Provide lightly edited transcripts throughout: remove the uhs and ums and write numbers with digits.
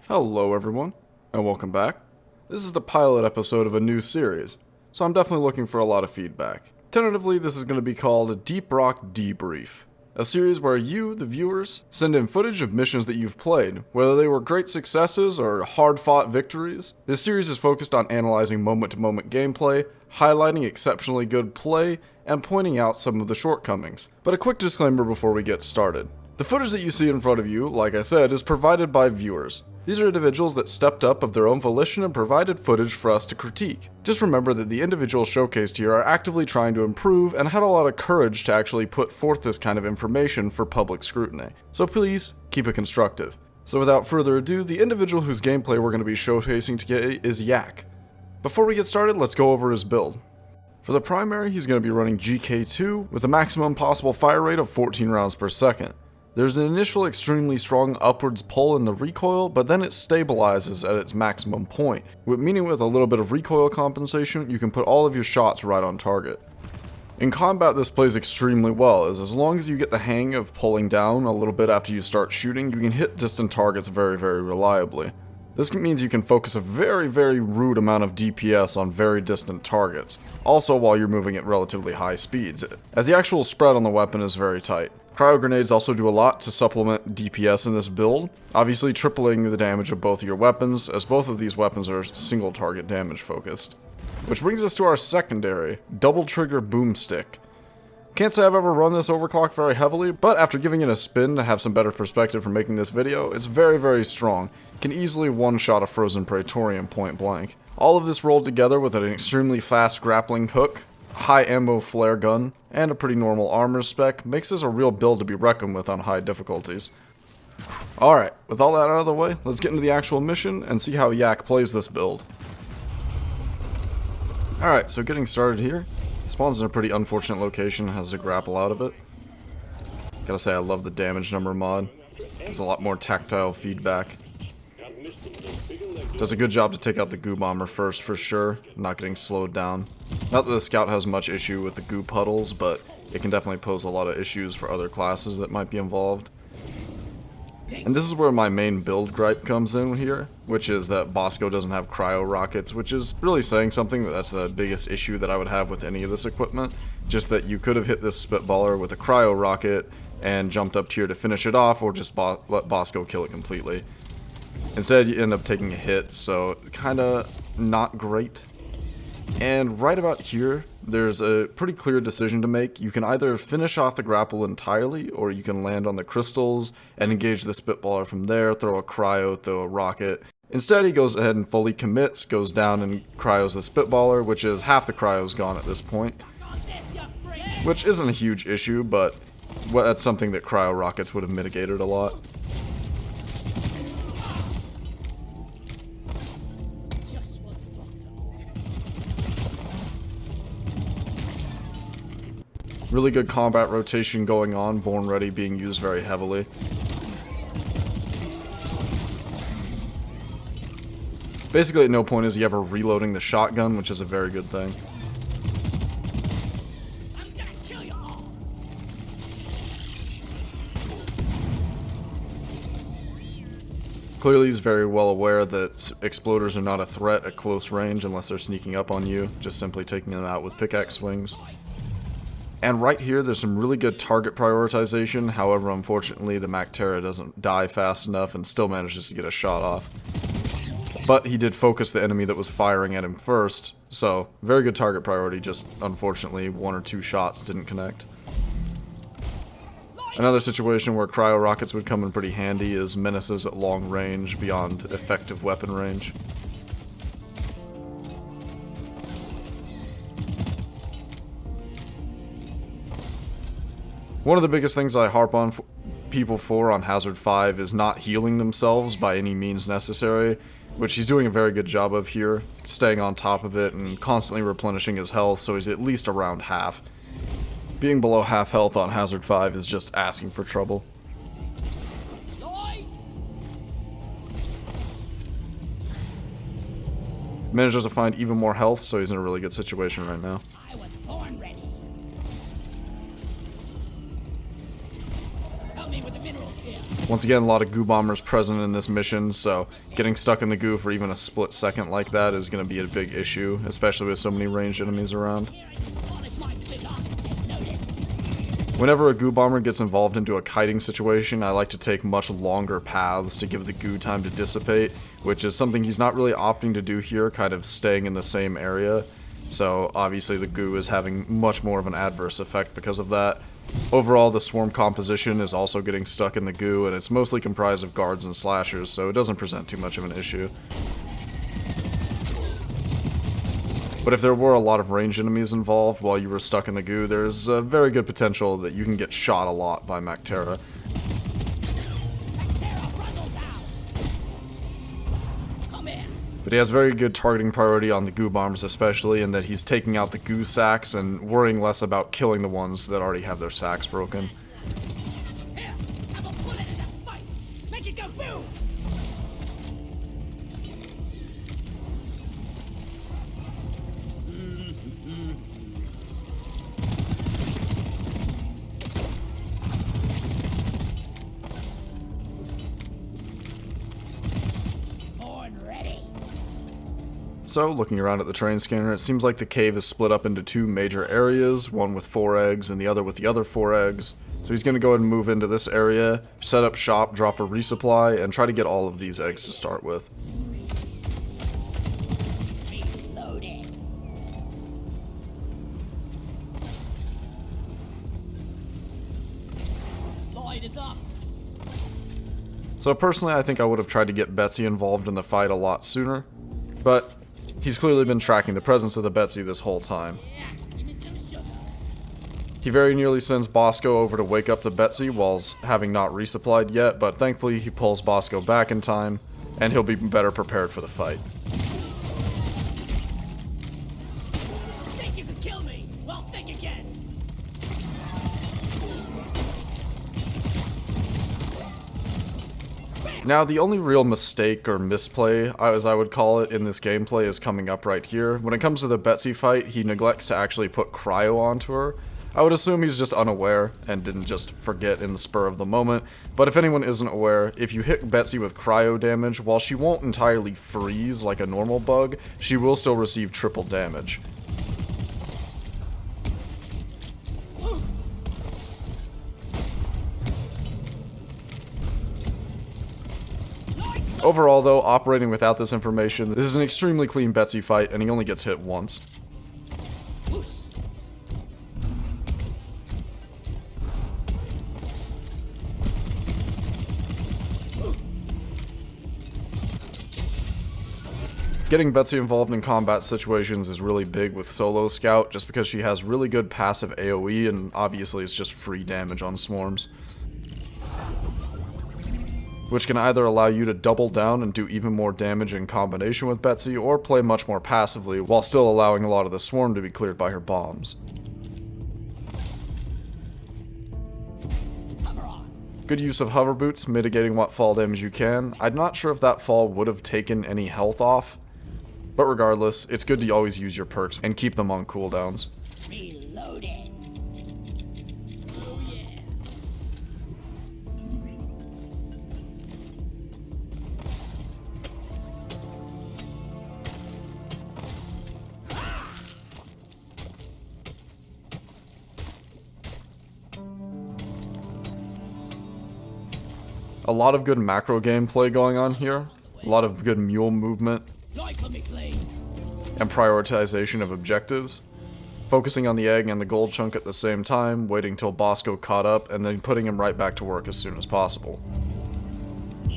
Hello everyone, and welcome back. This is the pilot episode of a new series, so I'm definitely looking for a lot of feedback. Tentatively, this is going to be called Deep Rock Debrief, a series where you, the viewers, send in footage of missions that you've played, whether they were great successes or hard-fought victories. This series is focused on analyzing moment-to-moment gameplay, highlighting exceptionally good play, and pointing out some of the shortcomings. But a quick disclaimer before we get started. The footage that you see in front of you, like I said, is provided by viewers. These are individuals that stepped up of their own volition and provided footage for us to critique. Just remember that the individuals showcased here are actively trying to improve and had a lot of courage to actually put forth this kind of information for public scrutiny. So please, keep it constructive. So without further ado, the individual whose gameplay we're going to be showcasing today is Yak. Before we get started, let's go over his build. For the primary, he's going to be running GK2 with a maximum possible fire rate of 14 rounds per second. There's an initial extremely strong upwards pull in the recoil, but then it stabilizes at its maximum point, meaning with a little bit of recoil compensation, you can put all of your shots right on target. In combat, this plays extremely well, as long as you get the hang of pulling down a little bit after you start shooting, you can hit distant targets very reliably. This means you can focus a very rude amount of DPS on very distant targets, also while you're moving at relatively high speeds, as the actual spread on the weapon is very tight. Cryo grenades also do a lot to supplement DPS in this build, obviously tripling the damage of both of your weapons, as both of these weapons are single target damage focused. Which brings us to our secondary, double trigger boomstick. Can't say I've ever run this overclock very heavily, but after giving it a spin to have some better perspective for making this video, it's very strong. Can easily one-shot a frozen Praetorian point blank. All of this rolled together with an extremely fast grappling hook, high ammo flare gun, and a pretty normal armor spec makes this a real build to be reckoned with on high difficulties. Alright, with all that out of the way, let's get into the actual mission and see how Yak plays this build. Alright, so getting started here, spawns in a pretty unfortunate location, has to grapple out of it. Gotta say I love the damage number mod, there's a lot more tactile feedback. Does a good job to take out the goo bomber first for sure, not getting slowed down. Not that the scout has much issue with the goo puddles, but it can definitely pose a lot of issues for other classes that might be involved. And this is where my main build gripe comes in here, which is that Bosco doesn't have cryo rockets, which is really saying something. That's the biggest issue that I would have with any of this equipment. Just that you could have hit this spitballer with a cryo rocket and jumped up tier to finish it off, or just let Bosco kill it completely. Instead, you end up taking a hit, so kinda not great. And right about here, there's a pretty clear decision to make. You can either finish off the grapple entirely, or you can land on the crystals and engage the spitballer from there, throw a cryo, throw a rocket. Instead, he goes ahead and fully commits, goes down and cryos the spitballer, which is half the cryos gone at this point. Which isn't a huge issue, but that's something that cryo rockets would have mitigated a lot. Really good combat rotation going on, Born Ready being used very heavily. Basically at no point is he ever reloading the shotgun, which is a very good thing. I'm gonna kill you all. Clearly he's very well aware that exploders are not a threat at close range unless they're sneaking up on you, just simply taking them out with pickaxe swings. And right here, there's some really good target prioritization. However, unfortunately, the Mactera doesn't die fast enough and still manages to get a shot off. But he did focus the enemy that was firing at him first, so very good target priority, just unfortunately, one or two shots didn't connect. Another situation where cryo rockets would come in pretty handy is menaces at long range beyond effective weapon range. One of the biggest things I harp on people for on Hazard 5 is not healing themselves by any means necessary, which he's doing a very good job of here, staying on top of it and constantly replenishing his health so he's at least around half. Being below half health on Hazard 5 is just asking for trouble. Manages to find even more health, so he's in a really good situation right now. I was born ready. Help me with the minerals here. Once again, a lot of goo bombers present in this mission, so getting stuck in the goo for even a split second like that is going to be a big issue, especially with so many ranged enemies around. Whenever a goo bomber gets involved into a kiting situation, I like to take much longer paths to give the goo time to dissipate, which is something he's not really opting to do here, kind of staying in the same area. So obviously the goo is having much more of an adverse effect because of that. Overall, the swarm composition is also getting stuck in the goo, and it's mostly comprised of guards and slashers, so it doesn't present too much of an issue. But if there were a lot of ranged enemies involved while you were stuck in the goo, there's a very good potential that you can get shot a lot by Mactera. But he has very good targeting priority on the goo bombers especially, in that he's taking out the goo sacks and worrying less about killing the ones that already have their sacks broken. Here, have a bullet in the face. Make it go boom. So, looking around at the terrain scanner, it seems like the cave is split up into two major areas, one with 4 eggs and the other with the other 4 eggs. So he's going to go ahead and move into this area, set up shop, drop a resupply, and try to get all of these eggs to start with. Light is up. So personally, I think I would have tried to get Betsy involved in the fight a lot sooner, but he's clearly been tracking the presence of the Betsy this whole time. Yeah, give me some sugar. He very nearly sends Bosco over to wake up the Betsy whilst having not resupplied yet, but thankfully he pulls Bosco back in time, and he'll be better prepared for the fight. Think you could kill me? Well, think again. Now, the only real mistake or misplay, as I would call it, in this gameplay is coming up right here. When it comes to the Betsy fight, he neglects to actually put cryo onto her. I would assume he's just unaware and didn't just forget in the spur of the moment, but if anyone isn't aware, if you hit Betsy with cryo damage, while she won't entirely freeze like a normal bug, she will still receive triple damage. Overall though, operating without this information, this is an extremely clean Betsy fight, and he only gets hit once. Getting Betsy involved in combat situations is really big with Solo Scout, just because she has really good passive AoE, and obviously it's just free damage on swarms, which can either allow you to double down and do even more damage in combination with Betsy, or play much more passively, while still allowing a lot of the swarm to be cleared by her bombs. Good use of hover boots, mitigating what fall damage you can. I'm not sure if that fall would have taken any health off, but regardless, it's good to always use your perks and keep them on cooldowns. Reloaded. Oh yeah. A lot of good macro gameplay going on here, a lot of good mule movement, Light for me, please. and prioritization of objectives. Focusing on the egg and the gold chunk at the same time, waiting till Bosco caught up, and then putting him right back to work as soon as possible.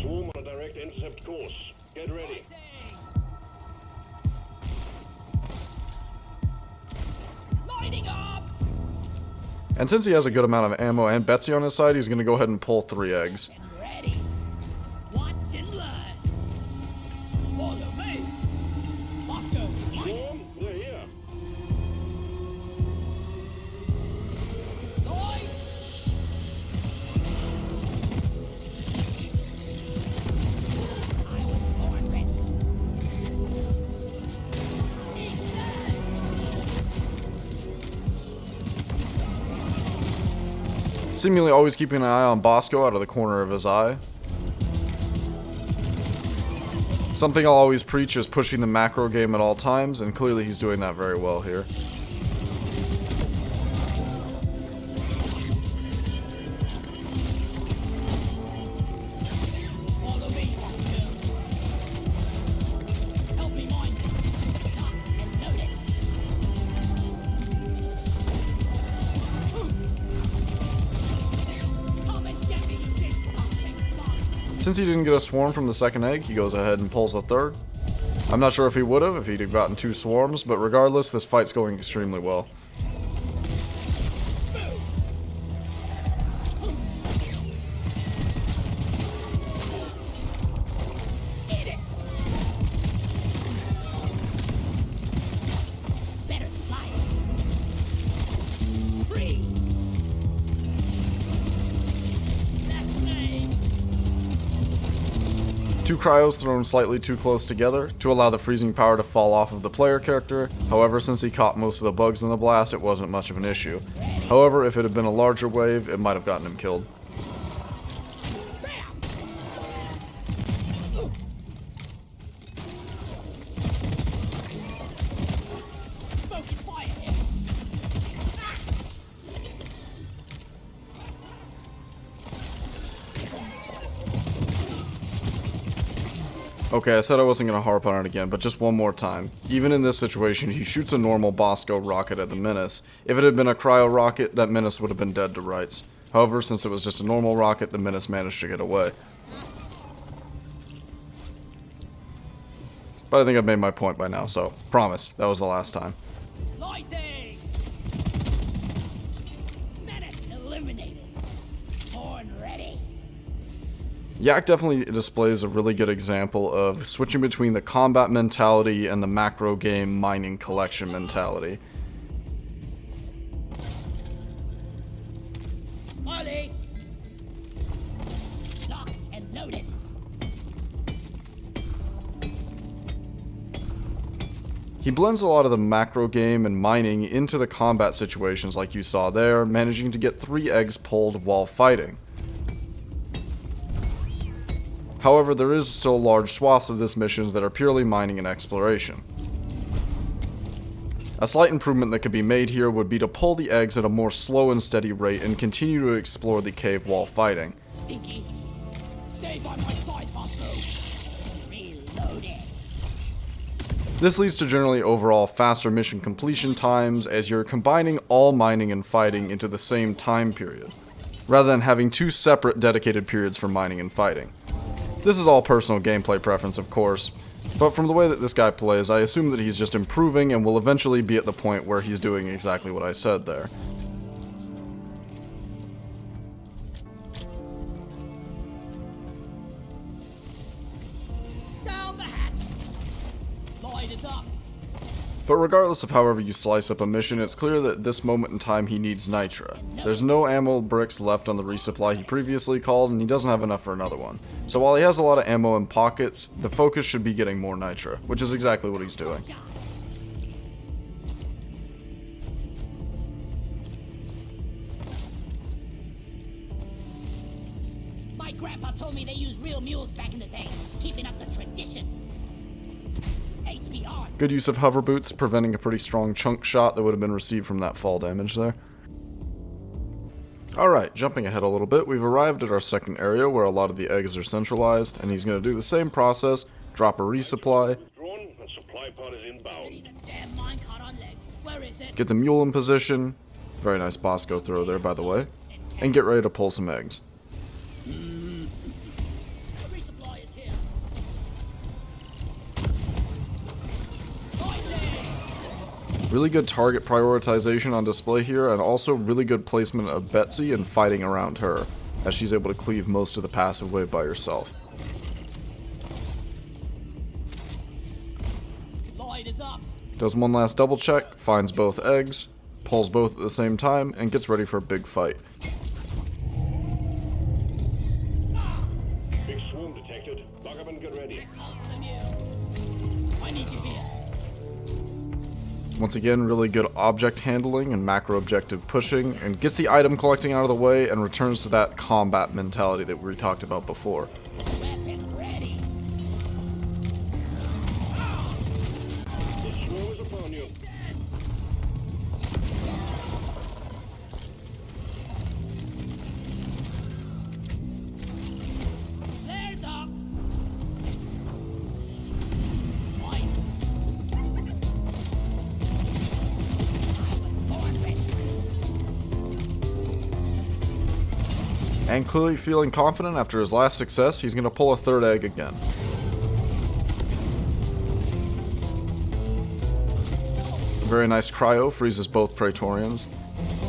Swarm on a direct intercept course. Get ready. Lighting up. And since he has a good amount of ammo and Betsy on his side, he's going to go ahead and pull 3 eggs. And ready. What's in line? Follow me. Bosco, Swarm, they're here. light. I was born ready. Each day. seemingly always keeping an eye on Bosco out of the corner of his eye. Something I'll always preach is pushing the macro game at all times, and clearly he's doing that very well here. Since he didn't get a swarm from the second egg, he goes ahead and pulls a third. I'm not sure if he would have if he'd have gotten 2 swarms, but regardless, this fight's going extremely well. Two cryos thrown slightly too close together to allow the freezing power to fall off of the player character. However, since he caught most of the bugs in the blast, it wasn't much of an issue. However, if it had been a larger wave, it might have gotten him killed. Okay, I said I wasn't going to harp on it again, but just one more time. Even in this situation, he shoots a normal Bosco rocket at the Menace. If it had been a cryo rocket, that Menace would have been dead to rights. However, since it was just a normal rocket, the Menace managed to get away. But I think I've made my point by now, so promise, that was the last time. Lighting! Menace eliminated. Horn ready. Yak definitely displays a really good example of switching between the combat mentality and the macro game mining collection mentality. Ollie! Lock and load it. He blends a lot of the macro game and mining into the combat situations like you saw there, managing to get 3 eggs pulled while fighting. However, there is still large swaths of this missions that are purely mining and exploration. A slight improvement that could be made here would be to pull the eggs at a more slow and steady rate and continue to explore the cave while fighting. Stinky, stay by my side, Bosco. Reload it. This leads to generally overall faster mission completion times as you're combining all mining and fighting into the same time period, rather than having 2 separate dedicated periods for mining and fighting. This is all personal gameplay preference, of course, but from the way that this guy plays, I assume that he's just improving and will eventually be at the point where he's doing exactly what I said there. Down the hatch. Light is up. But regardless of however you slice up a mission, it's clear that at this moment in time he needs Nitra. There's no ammo bricks left on the resupply he previously called, and he doesn't have enough for another one. So while he has a lot of ammo in pockets, the focus should be getting more Nitra, which is exactly what he's doing. My grandpa told me they used real mules back in the day, keeping up the tradition. HBR. Good use of hover boots, preventing a pretty strong chunk shot that would have been received from that fall damage there. Alright, jumping ahead a little bit, we've arrived at our second area where a lot of the eggs are centralized, and he's going to do the same process, drop a resupply, Drawn and supply pod is inbound. Need a damn minecart on legs. Where is it? get the mule in position, very nice Bosco throw there by the way, and get ready to pull some eggs. The resupply is here. Lighting! Really good target prioritization on display here, and also really good placement of Betsy and fighting around her, as she's able to cleave most of the passive wave by herself. Light is up. Does one last double check, finds both eggs, pulls both at the same time, and gets ready for a big fight. Big swarm detected. Lock up and get ready. Call for the mule. I need you here. Once again, really good object handling and macro objective pushing, and gets the item collecting out of the way and returns to that combat mentality that we talked about before. Weapon ready. Its throw is upon you. Flares up. Point. I was born ready. And clearly feeling confident after his last success, he's going to pull a third egg again. Very nice cryo, freezes both Praetorians.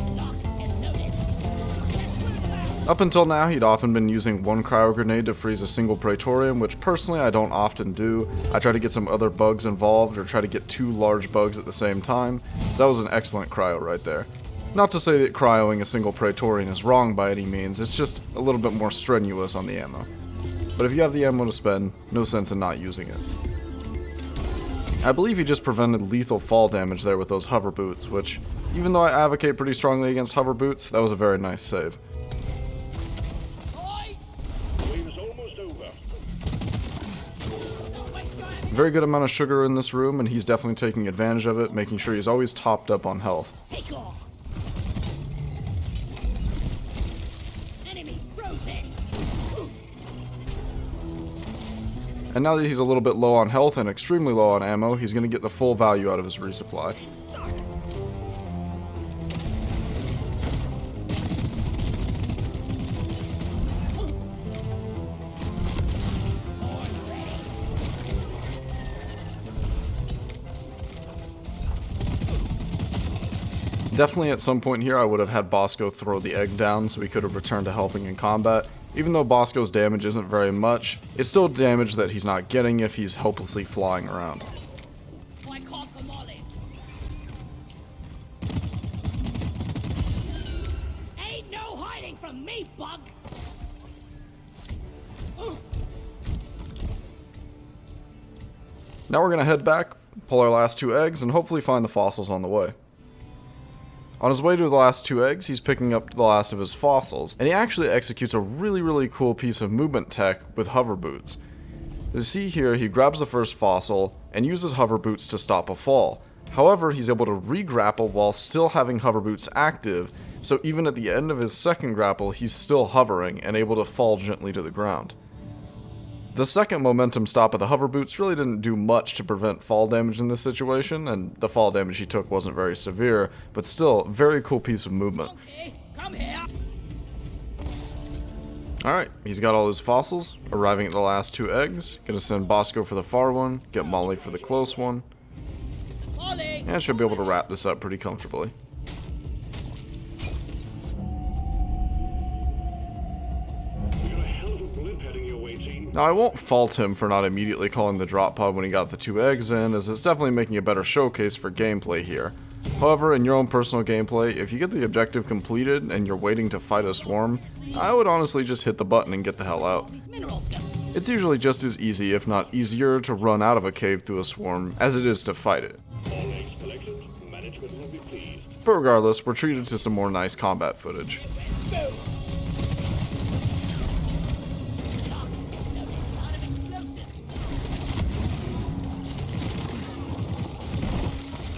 Lock and loaded. Let's move them out. Up until now, he'd often been using one cryo grenade to freeze a single Praetorian, which personally I don't often do. I try to get some other bugs involved or try to get two large bugs at the same time, so that was an excellent cryo right there. Not to say that cryoing a single Praetorian is wrong by any means, it's just a little bit more strenuous on the ammo. But if you have the ammo to spend, no sense in not using it. I believe he just prevented lethal fall damage there with those hover boots, which, even though I advocate pretty strongly against hover boots, that was a very nice save. Oi! Wave is almost over. Don't waste your ammunition. Very good amount of sugar in this room, and he's definitely taking advantage of it, making sure he's always topped up on health. Take off. Enemies frozen. And now that he's a little bit low on health and extremely low on ammo, he's going to get the full value out of his resupply. Definitely at some point here I would have had Bosco throw the egg down so he could have returned to helping in combat. Even though Bosco's damage isn't very much, it's still damage that he's not getting if he's hopelessly flying around. I called for Molly. Ain't no hiding from me, bug. Now we're going to head back, pull our last two eggs, and hopefully find the fossils on the way. On his way to the last two eggs, he's picking up the last of his fossils, and he actually executes a really cool piece of movement tech with hover boots. You see here, he grabs the first fossil and uses hover boots to stop a fall. However, he's able to re-grapple while still having hover boots active, so even at the end of his second grapple, he's still hovering and able to fall gently to the ground. The second momentum stop of the hover boots really didn't do much to prevent fall damage in this situation, and the fall damage he took wasn't very severe, but still, very cool piece of movement. Okay, come here. Alright, he's got all his fossils, arriving at the last two eggs, gonna send Bosco for the far one, get Molly for the close one, Molly. and should be able to wrap this up pretty comfortably. We got a hell of a blimp heading your way, team. Now I won't fault him for not immediately calling the drop pod when he got the two eggs in, as it's definitely making a better showcase for gameplay here. However, in your own personal gameplay, if you get the objective completed and you're waiting to fight a swarm, I would honestly just hit the button and get the hell out. These minerals go. It's usually just as easy, if not easier, to run out of a cave through a swarm as it is to fight it. All eggs collected. Management will be pleased. But regardless, we're treated to some more nice combat footage. Boom. Lock and loaded. A lot of explosives.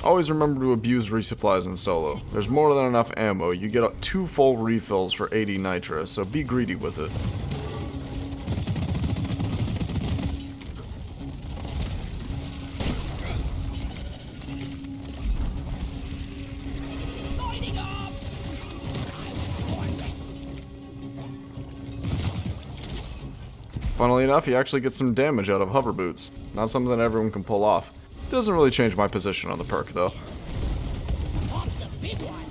Always remember to abuse resupplies in solo. There's more than enough ammo, you get 2 full refills for 80 nitra, so be greedy with it. Lighting up. I was born ready. Funnily enough, he actually gets some damage out of hover boots. Not something that everyone can pull off. Doesn't really change my position on the perk though. Off the big one.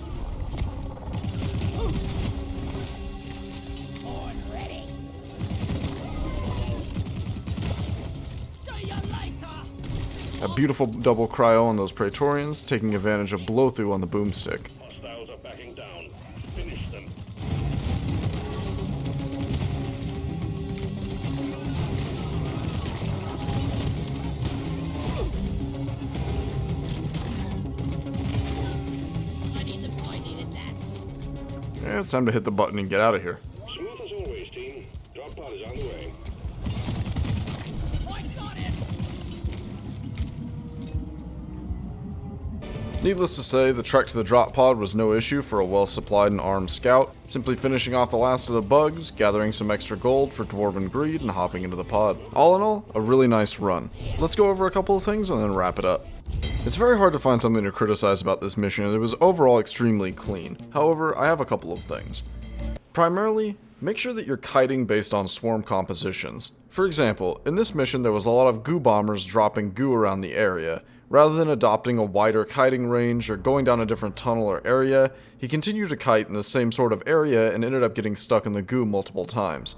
Born ready. See you later. A beautiful double cryo on those Praetorians, taking advantage of blow through on the boomstick. Hostiles are backing down. Finish them. it's time to hit the button and get out of here. Smooth as always, team. Drop pod is on the way. I got it! Needless to say, the trek to the drop pod was no issue for a well-supplied and armed scout, simply finishing off the last of the bugs, gathering some extra gold for Dwarven Greed, and hopping into the pod. All in all, a really nice run. Let's go over a couple of things and then wrap it up. It's very hard to find something to criticize about this mission, and it was overall extremely clean. However, I have a couple of things. Primarily, make sure that you're kiting based on swarm compositions. For example, in this mission there was a lot of goo bombers dropping goo around the area. Rather than adopting a wider kiting range or going down a different tunnel or area, he continued to kite in the same sort of area and ended up getting stuck in the goo multiple times.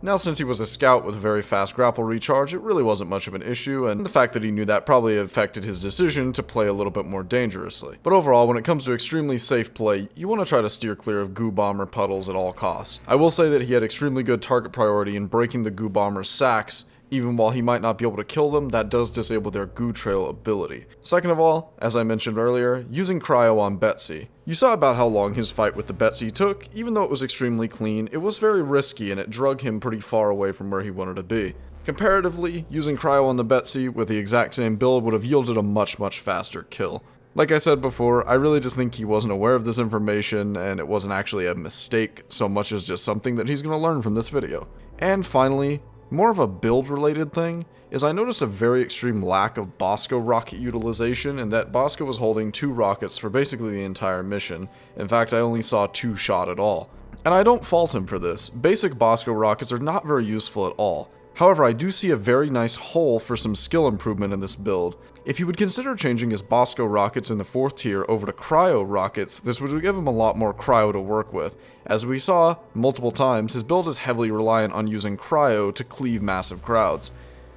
Now, since he was a scout with a very fast grapple recharge, it really wasn't much of an issue, and the fact that he knew that probably affected his decision to play a little bit more dangerously. But overall, when it comes to extremely safe play, you want to try to steer clear of goo bomber puddles at all costs. I will say that he had extremely good target priority in breaking the goo bomber's sacks. Even while he might not be able to kill them, that does disable their goo trail ability. Second of all, as I mentioned earlier, using cryo on Betsy. You saw about how long his fight with the Betsy took. Even though it was extremely clean, it was very risky and it drug him pretty far away from where he wanted to be. Comparatively, using cryo on the Betsy with the exact same build would have yielded a much faster kill. Like I said before, I really just think he wasn't aware of this information and it wasn't actually a mistake so much as just something that he's going to learn from this video. And finally, more of a build-related thing, is I noticed a very extreme lack of Bosco rocket utilization, and that Bosco was holding 2 rockets for basically the entire mission. In fact, I only saw 2 shot at all. And I don't fault him for this. Basic Bosco rockets are not very useful at all. However, I do see a very nice hole for some skill improvement in this build. If you would consider changing his Bosco rockets in the 4th tier over to cryo rockets, this would give him a lot more cryo to work with. As we saw multiple times, his build is heavily reliant on using cryo to cleave massive crowds.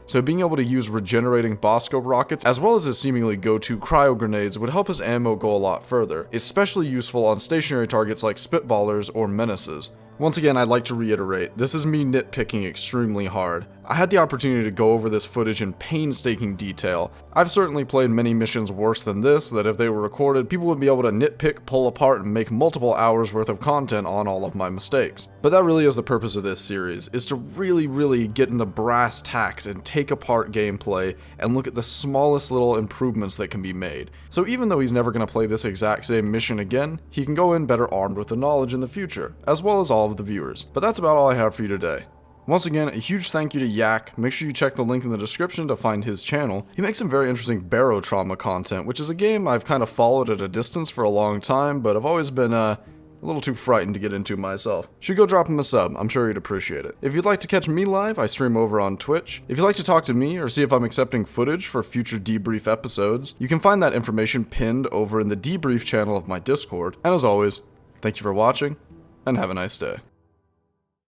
So being able to use regenerating Bosco rockets, as well as his seemingly go-to cryo grenades, would help his ammo go a lot further, especially useful on stationary targets like spitballers or menaces. Once again, I'd like to reiterate, this is me nitpicking extremely hard. I had the opportunity to go over this footage in painstaking detail. I've certainly played many missions worse than this, that if they were recorded, people would be able to nitpick, pull apart, and make multiple hours worth of content on all of my mistakes. But that really is the purpose of this series, is to really get in the brass tacks and take apart gameplay and look at the smallest little improvements that can be made. So even though he's never going to play this exact same mission again, he can go in better armed with the knowledge in the future, as well as all of the viewers. But that's about all I have for you today. Once again, a huge thank you to Yak. Make sure you check the link in the description to find his channel. He makes some very interesting barotrauma content, which is a game I've kind of followed at a distance for a long time, but I've always been a little too frightened to get into myself. Should go drop him a sub, I'm sure he'd appreciate it. If you'd like to catch me live, I stream over on Twitch. If you'd like to talk to me or see if I'm accepting footage for future Debrief episodes, you can find that information pinned over in the Debrief channel of my Discord. And as always, thank you for watching, and have a nice day.